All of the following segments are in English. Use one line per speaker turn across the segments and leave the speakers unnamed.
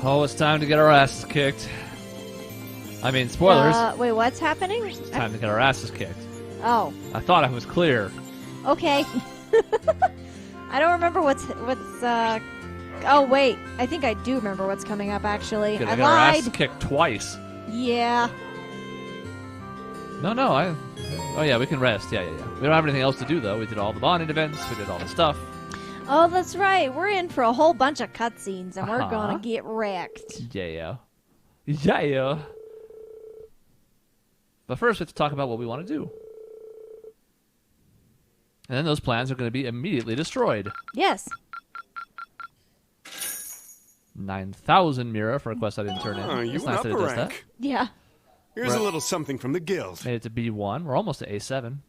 Oh, it's time to get our asses kicked. I mean, spoilers.
Wait, what's happening?
It's time to get our asses kicked.
Oh.
I thought I was clear.
Okay. I don't remember what's. Oh wait, I think I do remember what's coming up. Actually,
Gonna
I
get our
lied.
asses kicked twice.
Yeah.
No. Oh yeah, we can rest. Yeah. We don't have anything else to do though. We did all the bonding events. We did all the stuff.
Oh, that's right. We're in for a whole bunch of cutscenes, and we're gonna get wrecked.
Yeah. But first, we have to talk about what we want to do. And then those plans are going to be immediately destroyed.
Yes.
9,000 Mira for a quest I didn't turn in.
You
It's
went
nice
up
that it
a
does that.
rank.
Yeah.
Here's a little something from the guild.
Made it to B1. We're almost to A7.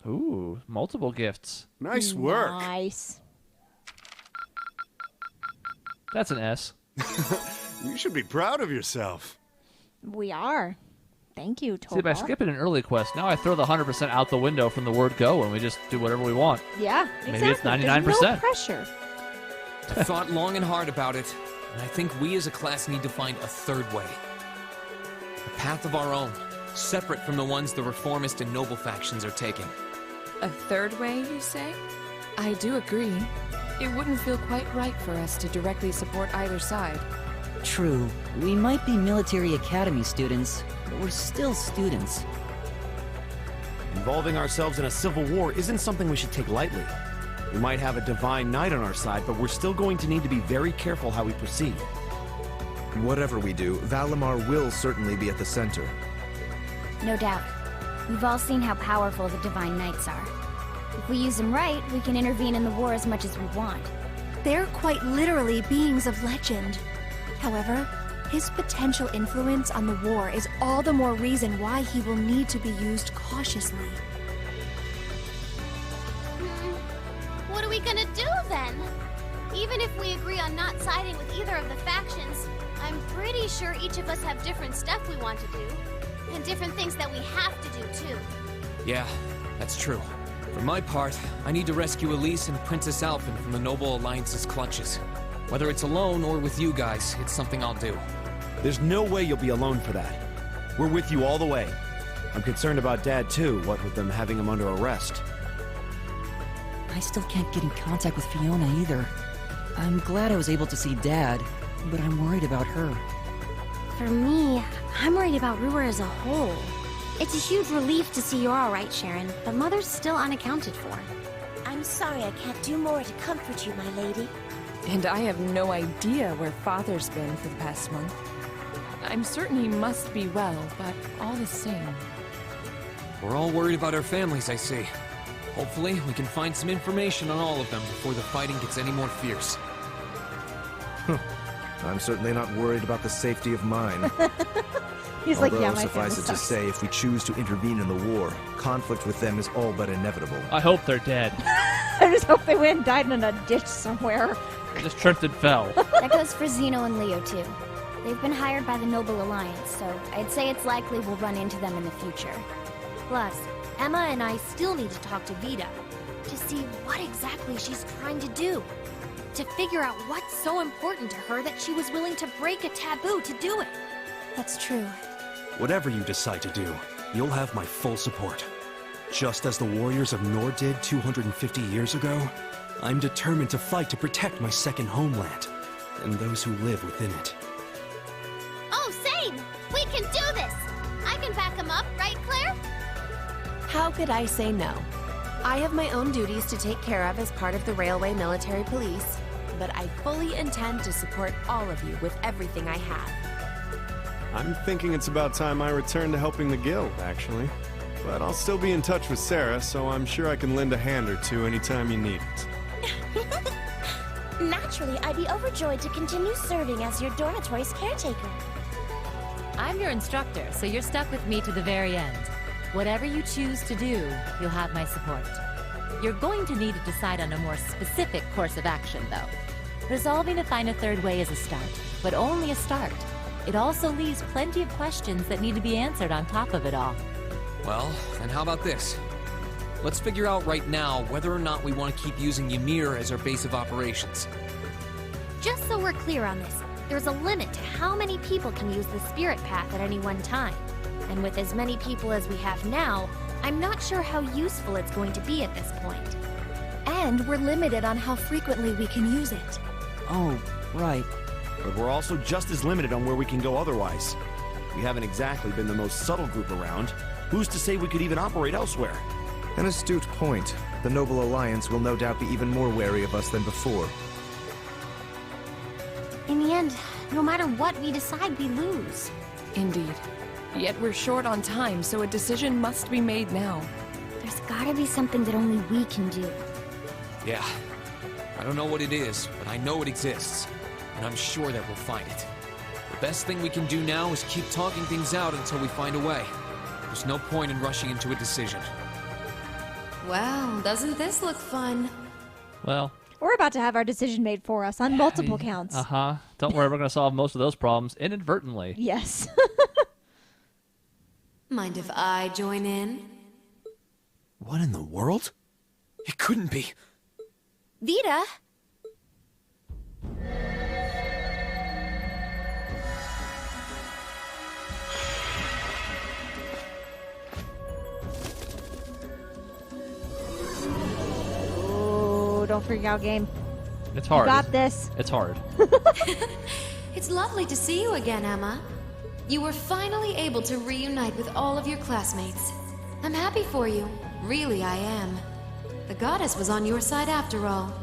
Ooh, multiple gifts.
Nice work.
Nice.
That's an S.
You should be proud of yourself.
We are. Thank you, Toba.
See, by skipping an early quest, now I throw the 100% out the window from the word go, and we just do whatever we want.
Yeah, exactly.
Maybe it's 99%.
There's no pressure.
I thought long and hard about it, and I think we as a class need to find a third way. A path of our own, separate from the ones the reformist and noble factions are taking.
A third way, you say? I do agree. It wouldn't feel quite right for us to directly support either side.
True. We might be military academy students, but we're still students.
Involving ourselves in a civil war isn't something we should take lightly. We might have a divine knight on our side, but we're still going to need to be very careful how we proceed.
Whatever we do, Valimar will certainly be at the center.
No doubt. We've all seen how powerful the Divine Knights are. If we use them right, we can intervene in the war as much as we want.
They're quite literally beings of legend. However, his potential influence on the war is all the more reason why he will need to be used cautiously.
What are we gonna do then? Even if we agree on not siding with either of the factions, I'm pretty sure each of us have different stuff we want to do. And different things that we have to do, too.
Yeah, that's true. For my part, I need to rescue Elise and Princess Alphen from the Noble Alliance's clutches. Whether it's alone or with you guys, it's something I'll do.
There's no way you'll be alone for that. We're with you all the way. I'm concerned about Dad too, what with them having him under arrest.
I still can't get in contact with Fiona either. I'm glad I was able to see Dad, but I'm worried about her.
For me, I'm worried about Ruhr as a whole. It's a huge relief to see you're alright, Sharon, but Mother's still unaccounted for.
I'm sorry I can't do more to comfort you, my lady.
And I have no idea where Father's been for the past month. I'm certain he must be well, but all the same.
We're all worried about our families, I see. Hopefully, we can find some information on all of them before the fighting gets any more fierce.
I'm certainly not worried about the safety of mine.
He's
Although,
like, yeah, my
suffice
family
it to
sucks.
say, if we choose to intervene in the war, conflict with them is all but inevitable.
I hope they're dead.
I just hope they went and died in a ditch somewhere.
Just tripped and fell.
That goes for Zeno and Leo, too. They've been hired by the Noble Alliance, so I'd say it's likely we'll run into them in the future.
Plus, Emma and I still need to talk to Vita to see what exactly she's trying to do. To figure out what's so important to her that she was willing to break a taboo to do it.
That's true.
Whatever you decide to do, you'll have my full support. Just as the warriors of Nord did 250 years ago, I'm determined to fight to protect my second homeland, and those who live within it.
Oh, same! We can do this! I can back him up, right, Claire?
How could I say no? I have my own duties to take care of as part of the Railway Military Police, but I fully intend to support all of you with everything I have.
I'm thinking it's about time I return to helping the guild, actually. But I'll still be in touch with Sarah, so I'm sure I can lend a hand or two anytime you need it.
Naturally, I'd be overjoyed to continue serving as your dormitory's caretaker.
I'm your instructor, so you're stuck with me to the very end. Whatever you choose to do, you'll have my support. You're going to need to decide on a more specific course of action, though. Resolving to find a third way is a start, but only a start. It also leaves plenty of questions that need to be answered on top of it all.
Well, then how about this? Let's figure out right now whether or not we want to keep using Ymir as our base of operations.
Just so we're clear on this, there's a limit to how many people can use the spirit path at any one time. And with as many people as we have now, I'm not sure how useful it's going to be at this point.
And we're limited on how frequently we can use it.
Oh, right.
But we're also just as limited on where we can go otherwise. We haven't exactly been the most subtle group around. Who's to say we could even operate elsewhere?
An astute point. The Noble Alliance will no doubt be even more wary of us than before.
In the end, no matter what we decide, we lose.
Indeed. Yet we're short on time, so a decision must be made now.
There's gotta be something that only we can do.
Yeah. I don't know what it is, but I know it exists. And I'm sure that we'll find it. The best thing we can do now is keep talking things out until we find a way. There's no point in rushing into a decision.
Well, doesn't this look fun?
Well,
We're about to have our decision made for us on multiple counts.
uh-huh. Don't worry, we're going to solve most of those problems inadvertently.
Yes.
Mind if I join in?
What in the world?
It couldn't be.
Vita?
Oh, don't freak out, game.
It's hard.
You got this.
It's hard.
It's lovely to see you again, Emma. You were finally able to reunite with all of your classmates. I'm happy for you. Really, I am. The goddess was on your side after all,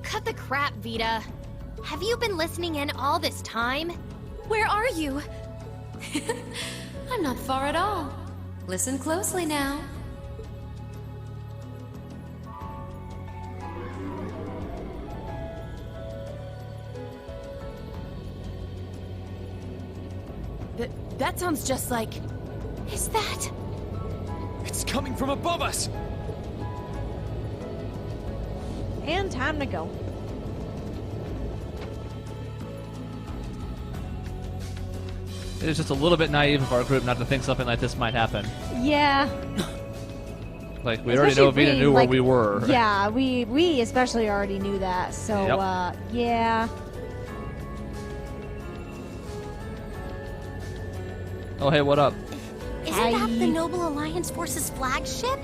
Cut the crap, Vita. Have you been listening in all this time?
Where are you? I'm not far at all. Listen closely now.
That sounds just like...
Is that...
It's coming from above us!
And time to go.
It is just a little bit naive of our group not to think something like this might happen.
Yeah.
Like, we already know Vita knew where we were.
Yeah, we especially already knew that, so,
Yep.
Yeah.
Oh, hey, what up?
Isn't that the Noble Alliance Force's flagship?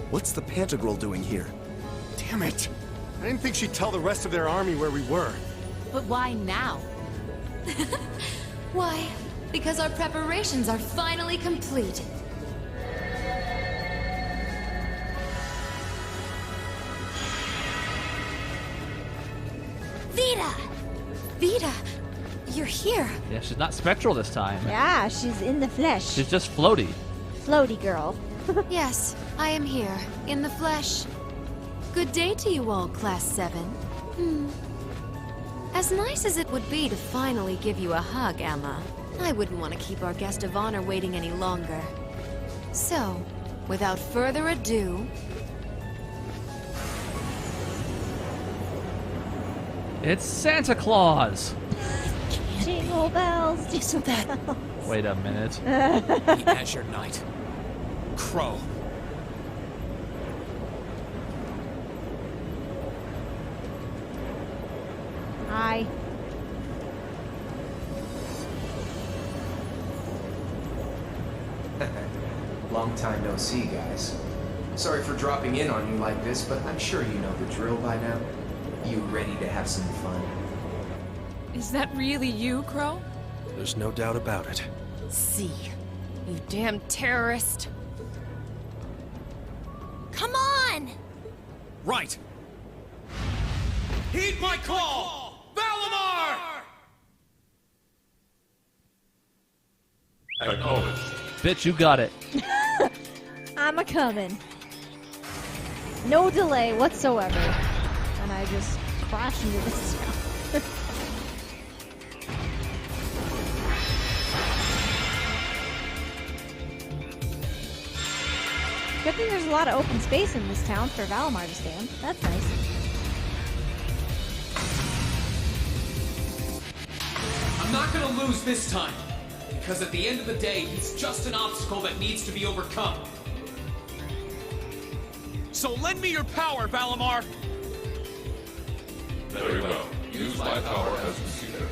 What's the Pantagruel doing here? Damn it! I didn't think she'd tell the rest of their army where we were.
But why now?
Why? Because our preparations are finally complete.
Vita!
Vita! You're here!
Yeah, she's not spectral this time.
Yeah, she's in the flesh.
She's just floaty.
Floaty girl.
Yes, I am here, in the flesh. Good day to you all, Class 7. As nice as it would be to finally give you a hug, Emma, I wouldn't want to keep our guest of honor waiting any longer. So, without further ado...
It's Santa Claus!
Jingle bells,
jingle bells.
Wait a minute.
The Azure Knight. Crow.
Hi.
Long time no see, guys. Sorry for dropping in on you like this, but I'm sure you know the drill by now. You ready to have some fun?
Is that really you, Crow?
There's no doubt about it.
See. You damn terrorist.
Come on!
Right! Heed my call! Valimar!
Acknowledged. Bitch, you got it.
I'm a coming. No delay whatsoever. And I just crash into this town. Good thing there's a lot of open space in this town for Valimar to stand. That's nice.
I'm not gonna lose this time. Because at the end of the day, he's just an obstacle that needs to be overcome. So lend me your power, Valimar!
Very well. Use my power as you see fit.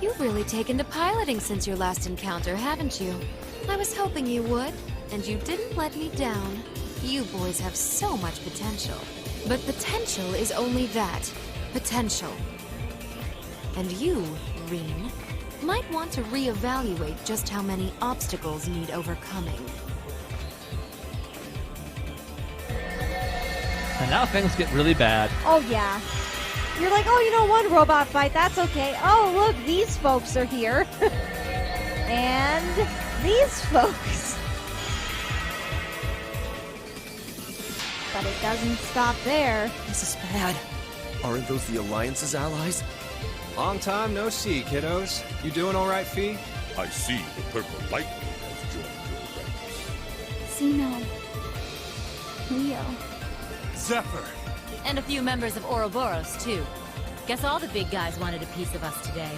You've really taken to piloting since your last encounter, haven't you? I was hoping you would, and you didn't let me down. You boys have so much potential. But potential is only that. Potential. And you, Reen, might want to reevaluate just how many obstacles need overcoming.
And now things get really bad.
Oh, yeah. You're like, oh, you know, one robot fight, that's okay. Oh, look, these folks are here. And these folks. But it doesn't stop there.
This is bad.
Aren't those the Alliance's allies?
Long time no see, kiddos. You doing all right, Fee?
I see the purple lightning has joined your ranks.
Xeno. Leo.
Zephyr. And a few members of Ouroboros, too. Guess all the big guys wanted a piece of us today.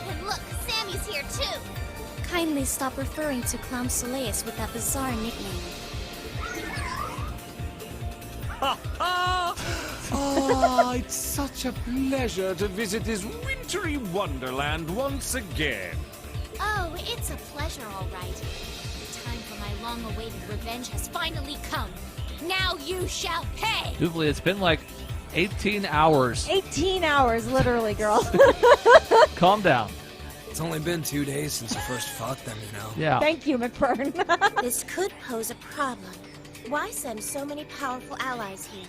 And look, Sammy's here too.
Kindly stop referring to Clown Soleus with that bizarre nickname.
It's such a pleasure to visit this wintry wonderland once again.
Oh, it's a pleasure, all right. The time for my long-awaited revenge has finally come. Now you shall pay!
Doobly, it's been like 18 hours.
18 hours, literally, girl.
Calm down.
It's only been 2 days since I first fought them, you know.
Yeah.
Thank you, McBurn.
This could pose a problem. Why send so many powerful allies here?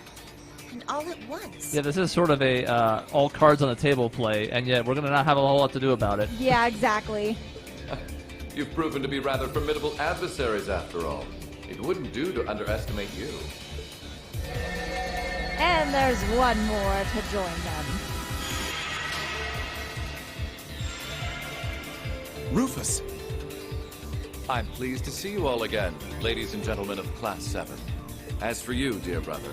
And all at once?
Yeah, this is sort of a all cards on the table play, and yet we're going to not have a whole lot to do about it.
Yeah, exactly.
You've proven to be rather formidable adversaries after all. It wouldn't do to underestimate you.
And there's one more to join them.
Rufus.
I'm pleased to see you all again, ladies and gentlemen of Class 7. As for you, dear brother,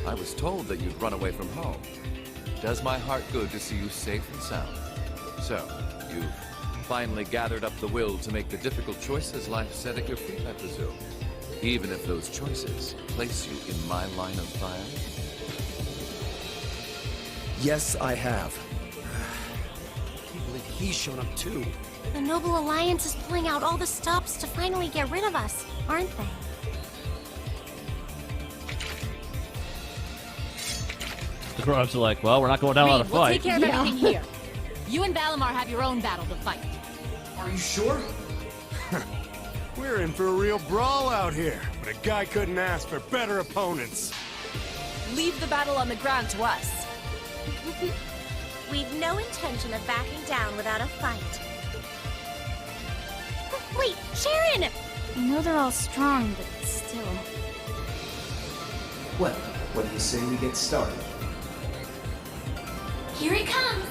I was told that you'd run away from home. It does my heart good to see you safe and sound. So, you've finally gathered up the will to make the difficult choices life set at your feet, I presume. Even if those choices place you in my line of fire?
Yes, I have.
I can't believe he's shown up too.
The Noble Alliance is pulling out all the stops to finally get rid of us, aren't they?
The grown-ups are like, well, we're not going down without a
We'll
fight.
take care of everything here. You and Valimar have your own battle to fight.
Are you sure?
We're in for a real brawl out here, but a guy couldn't ask for better opponents.
Leave the battle on the ground to us.
We've no intention of backing down without a fight. Wait, Sharon!
I know they're all strong, but still.
Well, what do you say we get started?
Here he comes!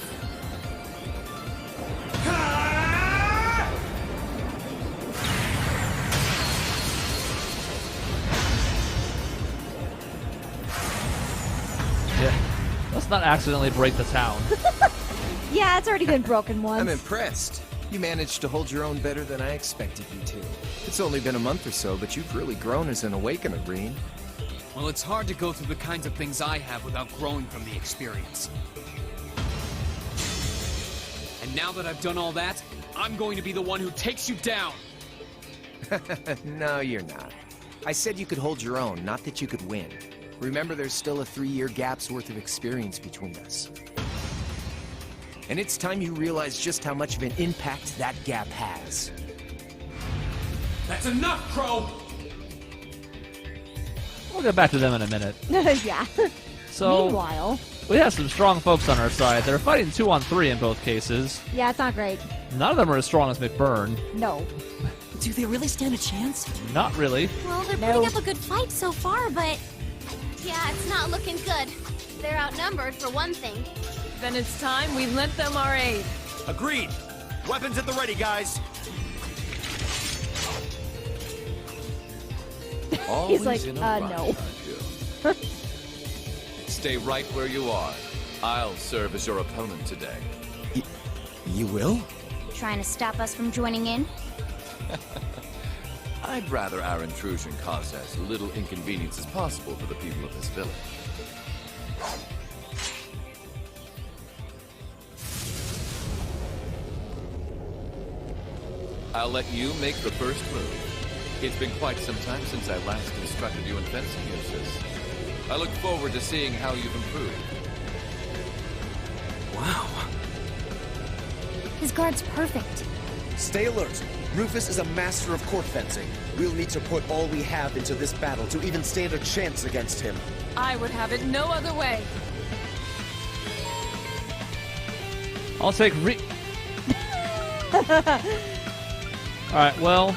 Yeah. Let's not accidentally break the town.
Yeah, it's already been broken once.
I'm impressed. You managed to hold your own better than I expected you to. It's only been a month or so, but you've really grown as an Awakener, Green.
Well, it's hard to go through the kinds of things I have without growing from the experience. And now that I've done all that, I'm going to be the one who takes you down!
No, you're not. I said you could hold your own, not that you could win. Remember, there's still a 3-year gap's worth of experience between us. And it's time you realize just how much of an impact that gap has.
That's enough, Crow!
We'll get back to them in a minute.
Yeah.
So,
meanwhile,
we have some strong folks on our side. They're fighting 2-on-3 in both cases.
yeah, it's not great.
None of them are as strong as McBurn.
No.
Do they really stand a chance?
Not really.
Well, they're putting up a good fight so far, but...
Yeah, it's not looking good. They're outnumbered, for one thing.
Then it's time we lent them our aid.
Agreed. Weapons at the ready, guys.
He's like,
in a rush,
no.
aren't you? Stay right where you are. I'll serve as your opponent today.
You will?
Trying to stop us from joining in?
I'd rather our intrusion cause as little inconvenience as possible for the people of this village. I'll let you make the first move. It's been quite some time since I last instructed you in fencing uses. I look forward to seeing how you've improved.
Wow.
His guard's perfect.
Stay alert. Rufus is a master of court fencing. We'll need to put all we have into this battle to even stand a chance against him.
I would have it no other way.
I'll take Alright, well...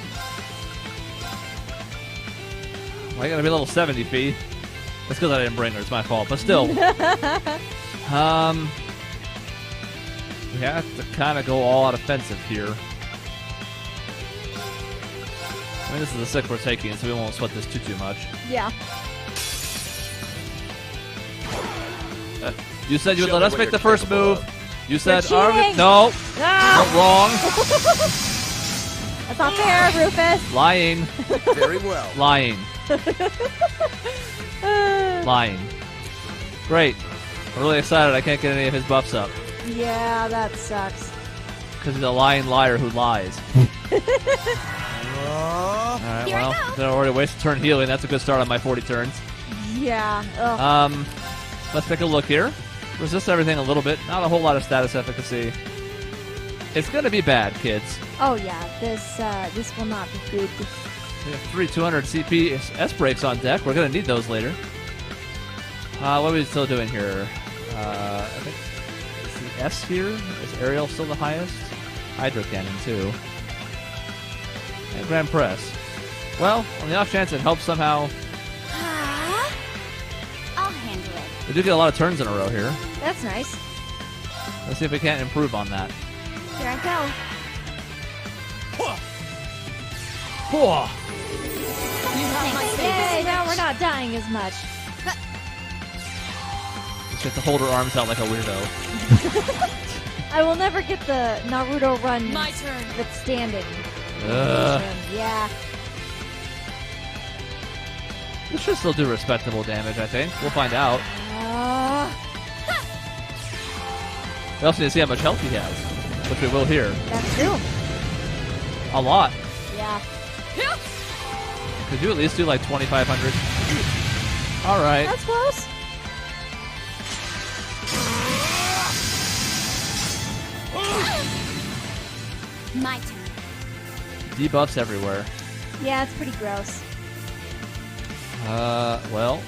I gotta be level 70, Fee. That's because I didn't bring her. It's my fault. But still. We have to kind of go all out offensive here. I mean, this is the sick we're taking, so we won't sweat this too much.
Yeah.
You said you would let us make the first move. You said,
cheating.
no.
No.
Wrong.
That's not fair, Rufus.
Lying.
Very well.
Lying. Lying. Great. I'm really excited I can't get any of his buffs up.
Yeah, that sucks.
Because he's a lying liar who lies. Alright, well, then I already wasted a turn healing. That's a good start on my 40 turns.
Yeah. Ugh.
Let's take a look here. Resist everything a little bit. Not a whole lot of status efficacy. It's gonna be bad, kids.
Oh yeah, this will not be good.
We have 3 200 CP S breaks on deck. We're gonna need those later. What are we still doing here? I think is the S here. Is Ariel still the highest? Hydro Cannon too. And Grand Press. Well, on the off chance it helps somehow.
I'll handle it.
We do get a lot of turns in a row here.
That's nice.
Let's see if we can't improve on that.
Here I go. Yay, now we're not dying as much.
Just have to hold her arms out like a weirdo.
I will never get the Naruto run.
My turn.
That's standing. Yeah.
This should still do respectable damage, I think. We'll find out. We also need to see how much health he has, which we will here.
That's true.
A lot.
Yeah.
Could you at least do like 2,500? All right.
That's close.
My turn.
Debuffs everywhere.
Yeah, it's pretty gross.
Well,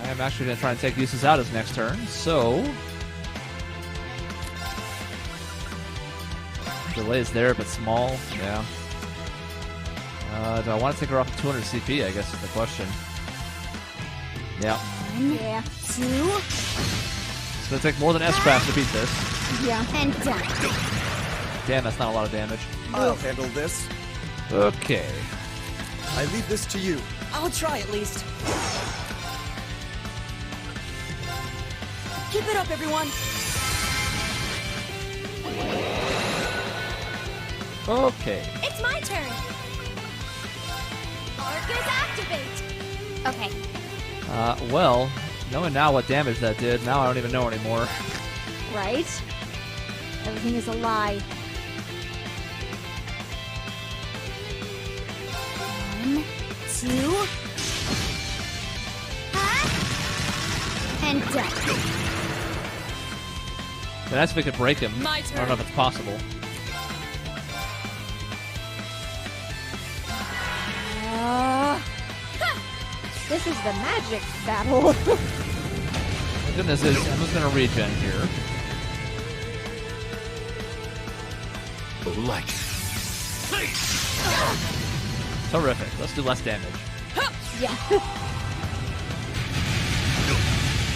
I am actually going to try and take uses out his next turn, so... Delay is there, but small. Yeah. Do I want to take her off of 200 CP, I guess is the question. Yeah.
1, 2.
It's going to take more than S-Craft to beat this.
Yeah. And done.
Damn, that's not a lot of damage.
I'll handle this.
Okay.
I leave this to you.
I'll try at least.
Keep it up, everyone.
Okay.
It's my turn. Arcus activate. Okay.
Well, knowing now what damage that did, now I don't even know anymore.
Right? Everything is a lie.
1, 2. And done.
That's if we could break him.
My
I don't
turn.
know if it's possible.
This is the magic battle.
My goodness, Emma's going to regen here.
Like.
Terrific. Let's do less damage.
Yeah.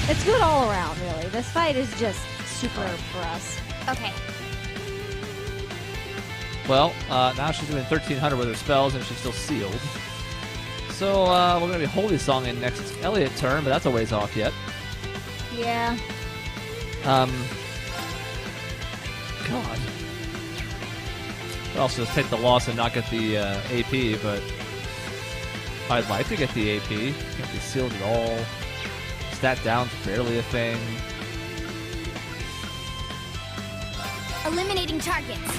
It's good all around, really. This fight is just super for us.
Okay.
Well, now she's doing 1,300 with her spells, and she's still sealed. So, we're going to be Holy Songing next Elliot turn, but that's a ways off yet.
Yeah.
God. Could also just take the loss and not get the AP, but I'd like to get the AP. Can't be sealed at all. Stat down's barely a thing.
Eliminating targets.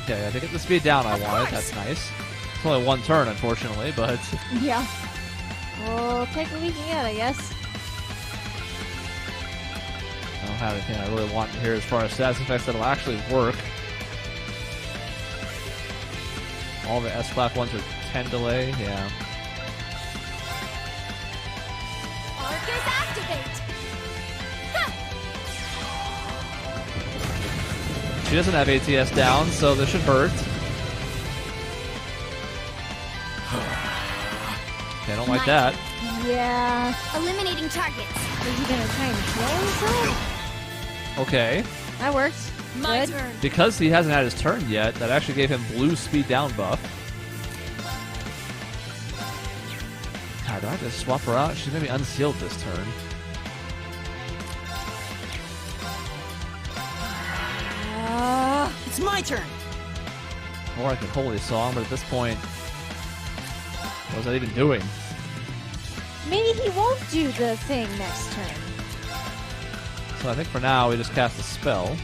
Okay, I think get the speed down I wanted. That's nice. It's only one turn, unfortunately, but...
Yeah. We'll take what we can get, I guess.
I don't have anything I really want here as far as status effects that'll actually work. All the S-Class ones are 10 delay, yeah.
Arcus activate!
She doesn't have ATS down, so this should hurt. Okay, I don't like that.
Yeah.
Eliminating targets.
Is he gonna try and kill himself?
Okay.
That works.
My
Good.
turn.
Because he hasn't had his turn yet, that actually gave him blue speed down buff. God, do I have to swap her out? She's gonna be unsealed this turn.
It's my turn.
Or I could Holy Song, but at this point, what was I even doing?
Maybe he won't do the thing next turn.
So I think for now we just cast a spell.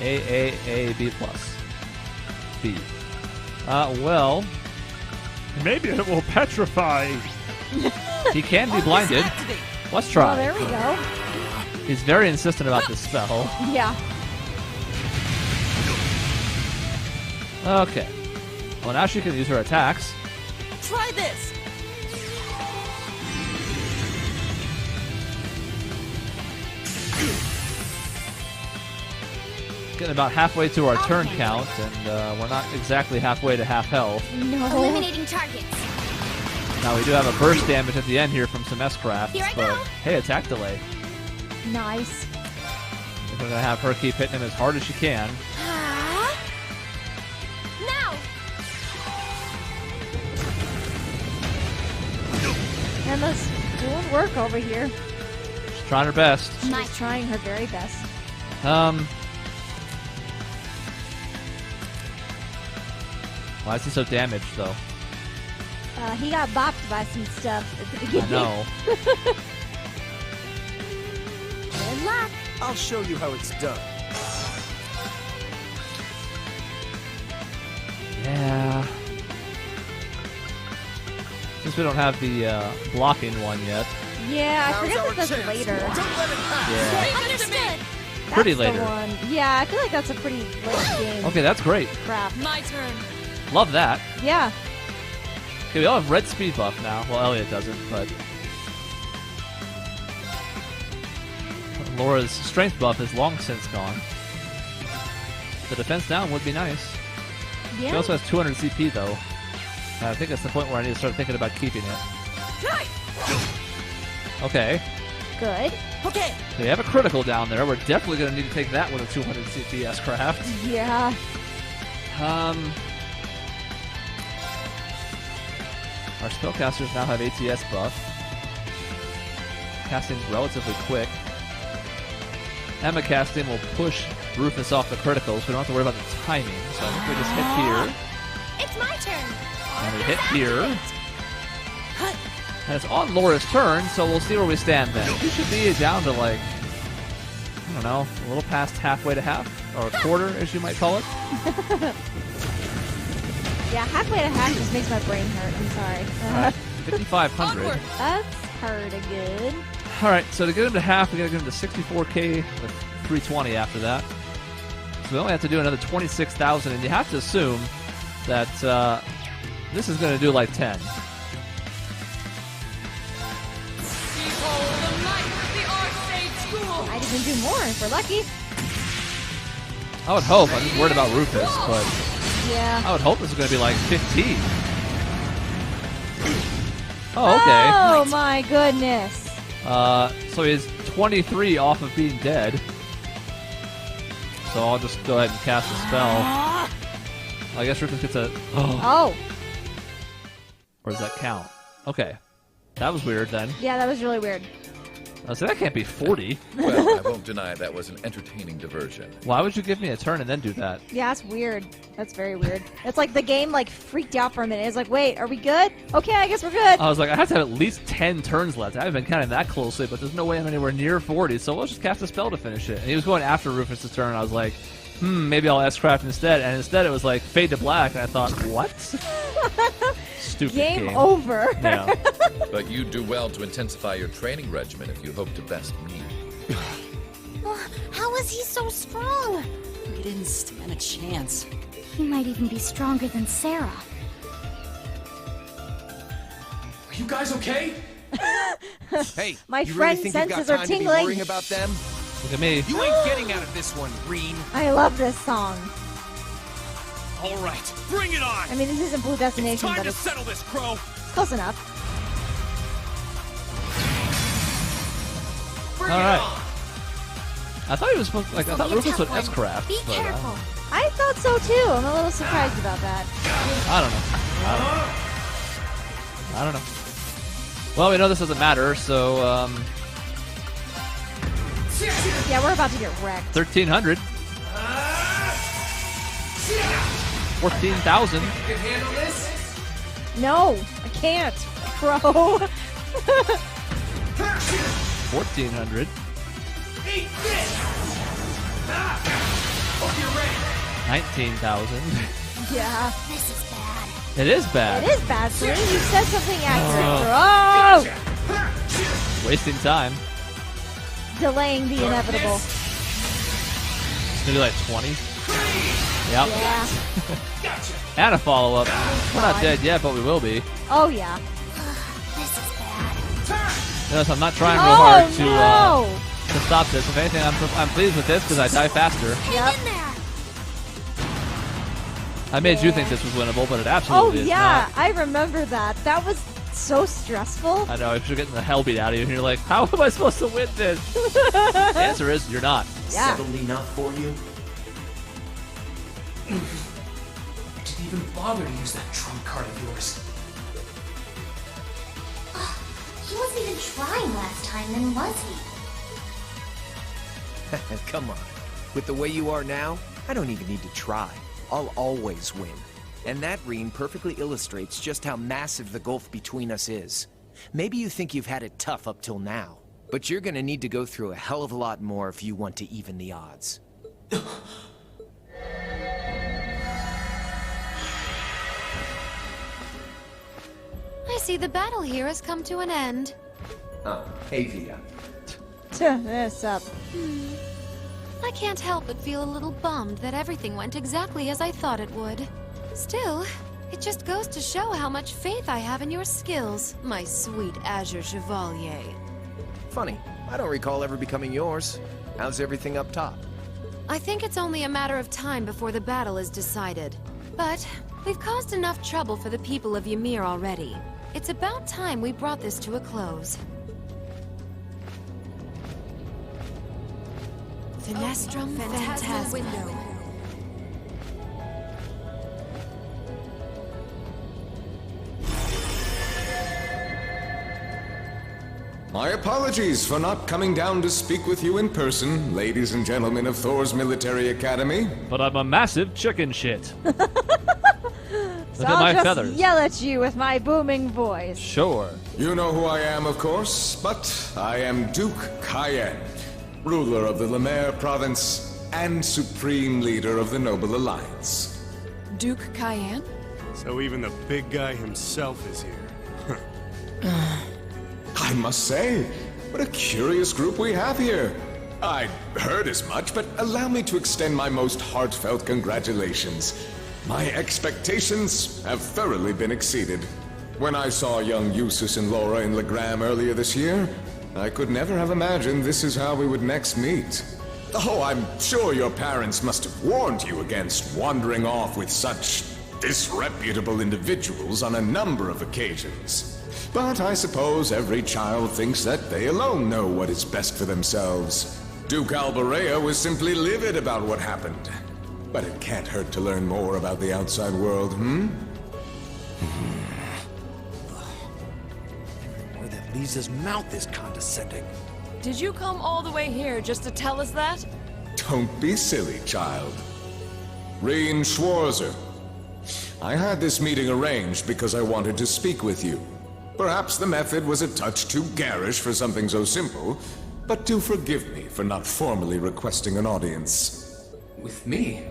B plus. B. Well, maybe it will petrify. He can be blinded. Let's try.
Oh, there we go.
He's very insistent about this spell.
Yeah.
Okay. Well, now she can use her attacks.
Try this.
Getting about halfway to our turn count, and we're not exactly halfway to half health.
No.
Eliminating targets.
Now we do have a burst damage at the end here from some S-Crafts,
Here I
but
go.
hey, attack delay.
Nice.
We're going to have her keep hitting him as hard as she can.
Now.
Emma's doing work over here.
She's trying her best.
She's trying her very best.
Why is he so damaged, though?
He got bopped by some stuff at the beginning.
I know.
Good luck.
I'll show you how it's done.
Yeah. Since we don't have the blocking one yet.
Yeah, I
Now's
forget
our
that that's
chance.
later.
Don't let it pass.
Yeah.
Understood.
Pretty
That's the
later.
one. Yeah, I feel like that's a pretty late game.
Okay, that's great.
Crap.
My turn.
Love that.
Yeah.
Okay, we all have red speed buff now. Well, Elliot doesn't, but... Laura's strength buff is long since gone. The defense down would be nice.
Yeah.
She also has 200 CP, though. And I think that's the point where I need to start thinking about keeping it. Okay.
Good.
Okay.
They have a critical down there. We're definitely going to need to take that with a 200 CP S-Craft.
Yeah.
Our spellcasters now have ATS buff. Casting's relatively quick. Emma casting will push Rufus off the criticals. We don't have to worry about the timing. So I think we just hit here.
It's my turn.
And we hit here. And it's on Laura's turn, so we'll see where we stand then. We should be down to like, I don't know, a little past halfway to half. Or a quarter, as you might call it.
Yeah, halfway to half just makes my brain hurt. I'm sorry.
5,500.
That's pretty good.
Alright, so to get him to half, we gotta get him to 64k with 320 after that. So we only have to do another 26,000, and you have to assume that this is gonna do like 10.
Might even do more if we're lucky.
I would hope. I'm just worried about Rufus, but
Yeah.
I would hope this is gonna be like 15. Oh, okay.
Oh my goodness.
So he's 23 off of being dead. So I'll just go ahead and cast a spell. I guess Rufus gets a...
Oh.
Or does that count? Okay. That was weird then.
Yeah, that was really weird.
So that can't be 40.
Well, I won't deny that was an entertaining diversion.
Why would you give me a turn and then do that?
Yeah, that's weird. That's very weird. It's like the game like freaked out for a minute. It's like, wait, are we good? Okay, I guess we're good.
I was like, I have to have at least 10 turns left. I haven't been counting that closely, but there's no way I'm anywhere near 40, so let's just cast a spell to finish it. And he was going after Rufus' turn, and I was like, maybe I'll S-craft instead. And instead it was like fade to black, and I thought, what? Stupid game.
Game over.
Yeah.
But you'd do well to intensify your training regimen if you hope to best me.
How is he so strong?
He didn't stand a chance.
He might even be stronger than Sarah.
Are you guys okay? Hey,
My
you really
friend's
think you've got
senses are
time to be
tingling.
worrying about them?
Look at me.
You ain't getting out of this one, Reen.
I love this song.
All right, bring it on!
I mean, this isn't Blue Destination,
Time
but
to
it's
settle this, Crow!
close enough.
All right. I thought he was supposed. Like I thought Rufus would S-craft.
Be
but,
careful.
I thought so too. I'm a little surprised about that.
I don't know. I don't know. Well, we know this doesn't matter, so
Yeah, we're about to get wrecked.
1,300. 14,000.
You can handle this?
No, I can't. Bro.
1,400.
Eat this! Hope you're ready.
19,000.
Yeah.
This is bad.
It is bad.
It is bad, Celine. You said something accurate. Oh!
Wasting time.
Delaying the inevitable.
It's gonna be like 20. Yep.
Yeah.
And a follow-up. We're not dead yet, but we will be.
Oh, yeah.
This is bad.
Notice I'm not trying real hard
no!
to stop this. If anything, I'm pleased with this because I die faster.
Yep.
I made you think this was winnable, but it
Oh,
absolutely is
yeah.
not.
I remember that. That was so stressful.
I know, if you're getting the hell beat out of you, and you're like, how am I supposed to win this? The answer is, you're not.
Yeah.
Settled enough for you?
Didn't even bother to use that trump card of yours.
He wasn't even trying last time, then was he?
Come on. With the way you are now, I don't even need to try. I'll always win. And that, Reen, perfectly illustrates just how massive the gulf between us is. Maybe you think you've had it tough up till now, but you're gonna need to go through a hell of a lot more if you want to even the odds.
I see the battle here has come to an end.
Oh, hey, Vita.
This up.
I can't help but feel a little bummed that everything went exactly as I thought it would. Still, it just goes to show how much faith I have in your skills, my sweet Azure Chevalier.
Funny, I don't recall ever becoming yours. How's everything up top?
I think it's only a matter of time before the battle is decided. But we've caused enough trouble for the people of Ymir already. It's about time we brought this to a close. Finestrum Phantasma Window.
My apologies for not coming down to speak with you in person, ladies and gentlemen of Thor's Military Academy.
But I'm a massive chicken shit. Look
So
at
I'll
my
just
feathers.
yell at you with my booming voice.
Sure.
You know who I am, of course, but I am Duke Cayenne, ruler of the Lemaire province and supreme leader of the Noble Alliance.
Duke Cayenne?
So even the big guy himself is here.
I must say, what a curious group we have here. I'd heard as much, but allow me to extend my most heartfelt congratulations. My expectations have thoroughly been exceeded. When I saw young Eustace and Laura in Legram earlier this year, I could never have imagined this is how we would next meet. Oh, I'm sure your parents must have warned you against wandering off with such disreputable individuals on a number of occasions. But I suppose every child thinks that they alone know what is best for themselves. Duke Alberea was simply livid about what happened. But it can't hurt to learn more about the outside world,
Where that leaves his mouth is condescending.
Did you come all the way here just to tell us that?
Don't be silly, child. Reen Schwarzer. I had this meeting arranged because I wanted to speak with you. Perhaps the method was a touch too garish for something so simple, but do forgive me for not formally requesting an audience.
With me?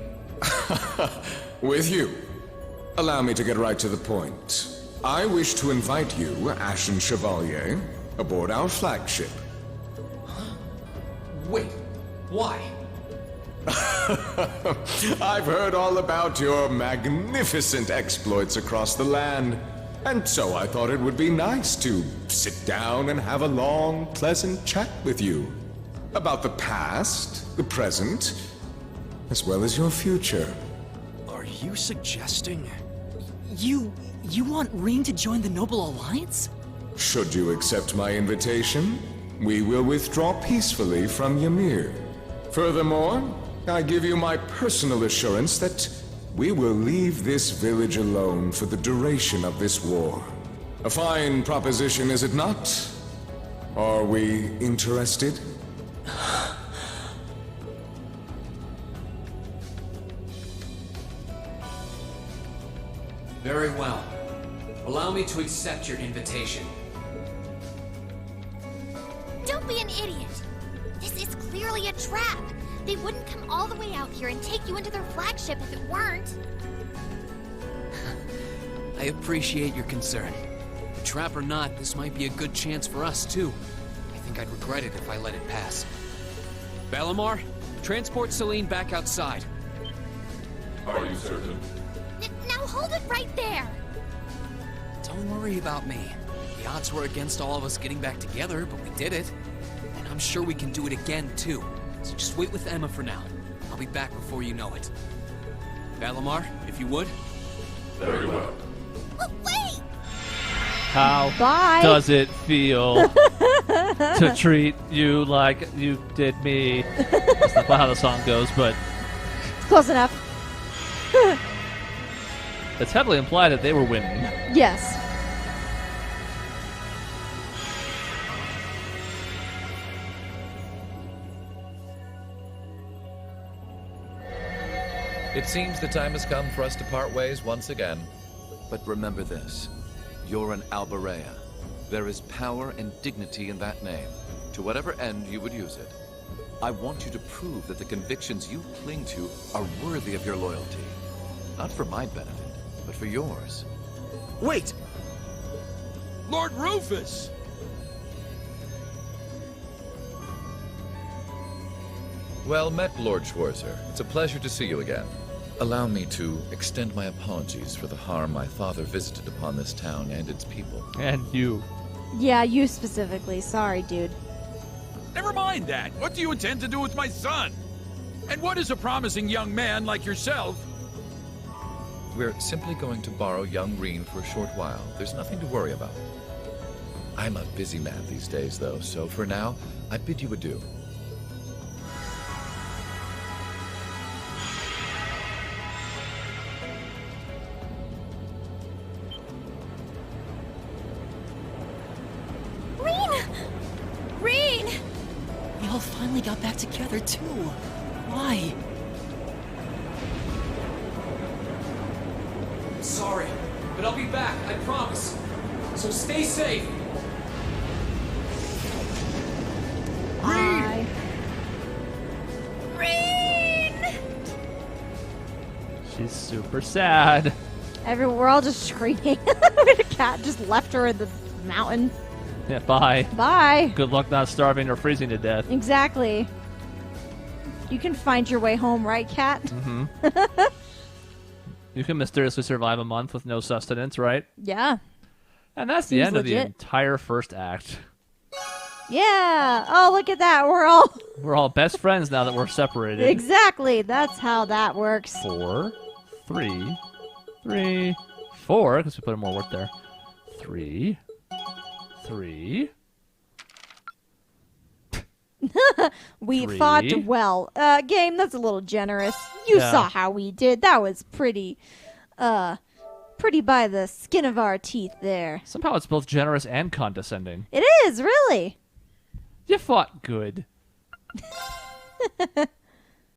With you. Allow me to get right to the point. I wish to invite you, Ashen Chevalier, aboard our flagship.
Wait, why?
I've heard all about your magnificent exploits across the land, and so I thought it would be nice to sit down and have a long, pleasant chat with you about the past, the present, as well as your future.
Are you suggesting... You want Rean to join the Noble Alliance?
Should you accept my invitation, we will withdraw peacefully from Ymir. Furthermore, I give you my personal assurance that we will leave this village alone for the duration of this war. A fine proposition, is it not? Are we interested?
Very well. Allow me to accept your invitation.
Don't be an idiot. This is clearly a trap. They wouldn't come all the way out here and take you into their flagship if it weren't.
I appreciate your concern. Trap or not, this might be a good chance for us, too. I think I'd regret it if I let it pass. Balamar, transport Celine back outside.
Are you certain?
Now hold it right there.
Don't worry about me. The odds were against all of us getting back together, but we did it. And I'm sure we can do it again, too. So just wait with Emma for now. I'll be back before you know it. Balamar, if you would.
Very well.
Oh, wait!
How
Bye.
does it feel to treat you like you did me? That's not how the song goes, but
Close enough.
it's heavily implied that they were winning.
Yes.
It seems the time has come for us to part ways once again. But remember this. You're an Alberea. There is power and dignity in that name, to whatever end you would use it. I want you to prove that the convictions you cling to are worthy of your loyalty. Not for my benefit, but for yours.
Wait!
Lord Rufus!
Well met, Lord Schwarzer. It's a pleasure to see you again. Allow me to extend my apologies for the harm my father visited upon this town and its people.
And you.
Yeah, you specifically. Sorry, dude.
Never mind that. What do you intend to do with my son? And what is a promising young man like yourself?
We're simply going to borrow young Rean for a short while. There's nothing to worry about. I'm a busy man these days, though, so for now, I bid you adieu.
Rean!
We all finally got back together, too. Why?
Sorry, but I'll be back, I promise. So stay safe.
Hi.
Rean!
She's super sad.
We're all just screaming. The cat just left her in the mountain.
Yeah, bye.
Bye.
Good luck not starving or freezing to death.
Exactly. You can find your way home, right, cat?
Mm-hmm. You can mysteriously survive a month with no sustenance, right?
Yeah.
And that's the
Seems
end of the
legit.
entire first act.
Yeah. Oh, look at that.
We're all best friends now that we're separated.
Exactly. That's how that works.
4, 3, 3, 4, because we put in more work there. 3, 3.
We
3.
fought well. Game, that's a little generous. You
Yeah.
saw how we did. That was pretty by the skin of our teeth there.
Somehow it's both generous and condescending.
It is, really.
You fought good.